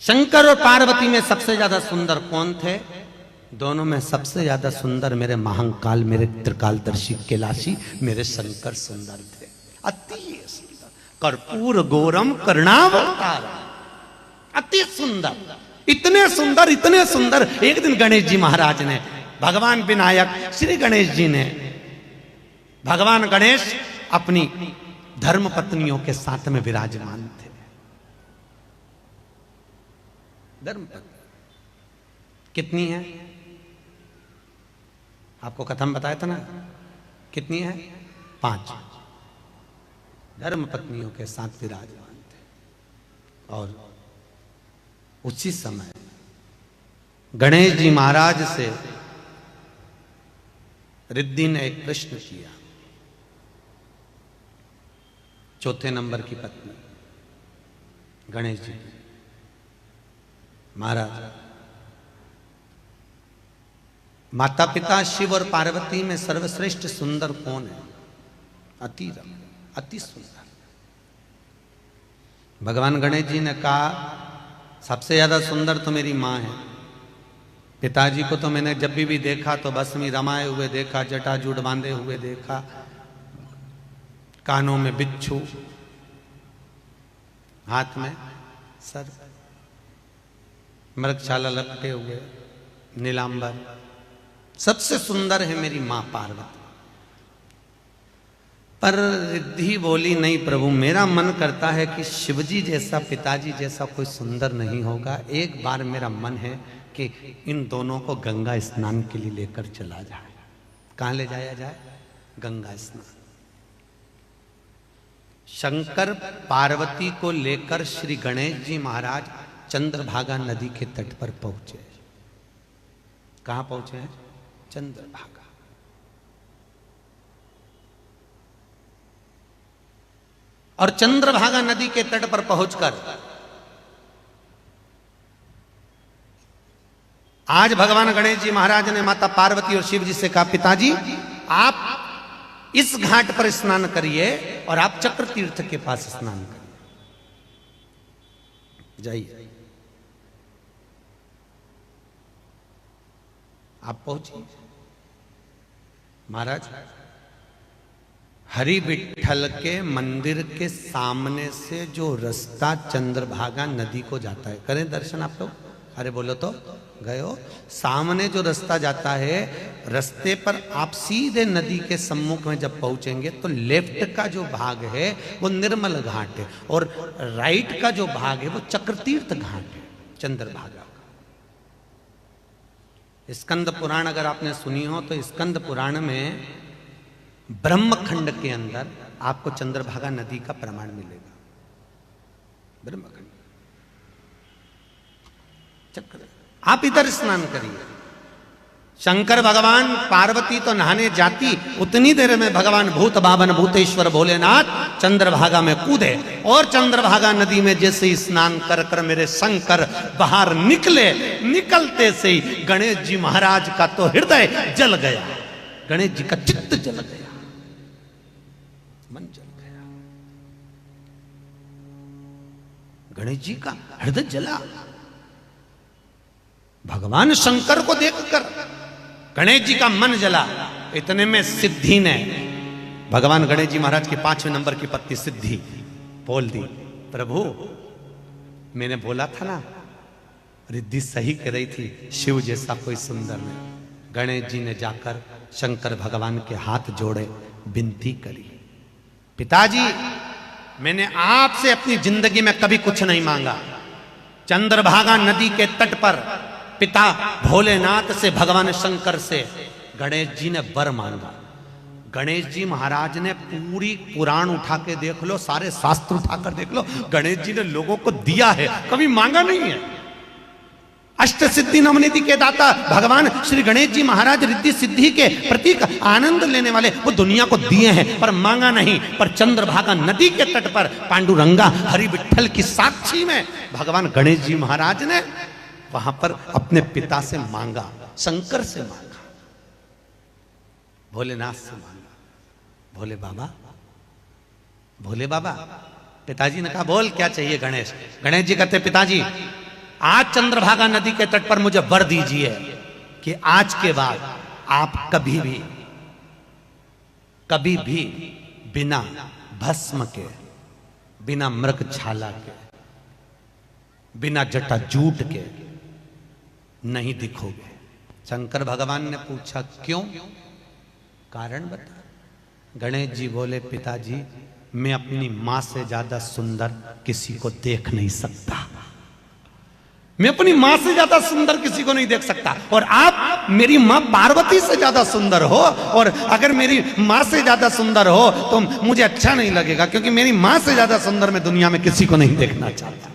शंकर और पार्वती में सबसे ज्यादा सुंदर कौन थे? दोनों में सबसे ज्यादा सुंदर मेरे महाकाल, मेरे त्रिकालदर्शी कैलाशी, मेरे शंकर सुंदर थे। अति सुंदर, कर्पूर गौरम करुणावतार, अति सुंदर, इतने सुंदर, इतने सुंदर। एक दिन गणेश जी महाराज ने, भगवान विनायक श्री गणेश जी ने, भगवान गणेश अपनी धर्म पत्नियों के साथ में विराजमान थे। धर्म पत्नी कितनी है? आपको कथम बताया था ना, कितनी है? 5 धर्म पत्नियों के साथ विराजमान थे। और उसी समय गणेश जी महाराज से रिद्धि ने एक प्रश्न किया। चौथे नंबर की पत्नी गणेश जी, महाराज, माता पिता शिव और पार्वती में सर्वश्रेष्ठ सुंदर कौन है? अति सुंदर। भगवान गणेश जी ने कहा, सबसे ज्यादा सुंदर तो मेरी मां है। पिताजी को तो मैंने जब भी देखा तो बस में रमाए हुए देखा, जटाजूट बांधे हुए देखा, कानों में बिच्छू, हाथ में सर्प, मृगशाला लपटे हुए, नीलांबर। सबसे सुंदर है मेरी मां पार्वती। पर रिद्धि बोली, नहीं प्रभु, मेरा मन करता है कि शिवजी जैसा, पिताजी जैसा कोई सुंदर नहीं होगा। एक बार मेरा मन है कि इन दोनों को गंगा स्नान के लिए लेकर चला जाए। कहां ले जाया जाए? गंगा स्नान। शंकर पार्वती को लेकर श्री गणेश जी महाराज चंद्रभागा नदी के तट पर पहुंचे। कहां पहुंचे हैं? चंद्रभागा। और चंद्रभागा नदी के तट पर पहुंचकर आज भगवान गणेश जी महाराज ने माता पार्वती और शिव जी से कहा, पिताजी आप इस घाट पर स्नान करिए और आप चक्र तीर्थ के पास स्नान करिए, जाइए। आप पहुंचिए। महाराज, हरि विठल के मंदिर के सामने से जो रास्ता चंद्रभागा नदी को जाता है, करें दर्शन आप लोग? अरे बोलो तो, गए हो? सामने जो रास्ता जाता है, रास्ते पर आप सीधे नदी के सम्मुख में जब पहुंचेंगे तो लेफ्ट का जो भाग है वो निर्मल घाट है और राइट का जो भाग है वो चक्रतीर्थ घाट है, चंद्रभागा का। स्कंद पुराण अगर आपने सुनी हो तो स्कंद पुराण में ब्रह्मखंड के अंदर आपको चंद्रभागा नदी का प्रमाण मिलेगा। ब्रह्मखंड चक्र, आप इधर स्नान करिए। शंकर भगवान, पार्वती तो नहाने जाती, उतनी देर में भगवान भूत बावन भूतेश्वर भोलेनाथ चंद्रभागा में कूदे और चंद्रभागा नदी में जैसे ही स्नान कर कर मेरे शंकर बाहर निकले, निकलते से ही गणेश जी महाराज का तो हृदय जल गया, गणेश जी का चित्त जल गया, मन जल गया। गणेश जी का हृदय जला। भगवान शंकर को देखकर गणेश जी का मन जला। इतने में सिद्धि ने, भगवान गणेश जी महाराज के 5वें नंबर की पत्नी सिद्धि बोल दी, प्रभु मैंने बोला था ना, रिद्धि सही कह रही थी, शिव जैसा कोई सुंदर नहीं। गणेश जी ने जाकर शंकर भगवान के हाथ जोड़े, विनती करी, पिताजी मैंने आपसे अपनी जिंदगी में कभी कुछ नहीं मांगा। चंद्रभागा नदी के तट पर पिता भोलेनाथ से, भगवान शंकर से गणेश जी ने वर मांगा। गणेश जी महाराज ने पूरी पुराण उठा के देख लो, सारे शास्त्र उठाकर देख लो, गणेश जी ने लोगों को दिया है, कभी मांगा नहीं है। अष्ट सिद्धि नवनिधि के दाता भगवान श्री गणेश जी महाराज रिद्धि सिद्धि के प्रतीक, आनंद लेने वाले, वो दुनिया को दिए हैं पर मांगा नहीं। पर चंद्रभागा नदी के तट पर पांडुरंगा हरि विठल की साक्षी में भगवान गणेश जी महाराज ने वहां पर अपने पिता से मांगा, शंकर से मांगा, भोलेनाथ से मांगा। भोले बाबा, भोले बाबा, पिताजी ने कहा बोल क्या चाहिए गणेश? गणेश जी कहते पिताजी आज चंद्रभागा नदी के तट पर मुझे वर दीजिए कि आज के बाद आप कभी भी बिना भस्म के, बिना मृग छाला के, बिना जटा जूट के नहीं दिखोगे। शंकर भगवान ने पूछा क्यों, कारण बता। गणेश जी बोले पिताजी मैं अपनी मां से ज्यादा सुंदर किसी को देख नहीं सकता, मैं अपनी मां से ज्यादा सुंदर किसी को नहीं देख सकता। और आप मेरी मां पार्वती से ज्यादा सुंदर हो, और अगर मेरी मां से ज्यादा सुंदर हो तो मुझे अच्छा नहीं लगेगा, क्योंकि मेरी मां से ज्यादा सुंदर मैं दुनिया में किसी को नहीं देखना चाहता।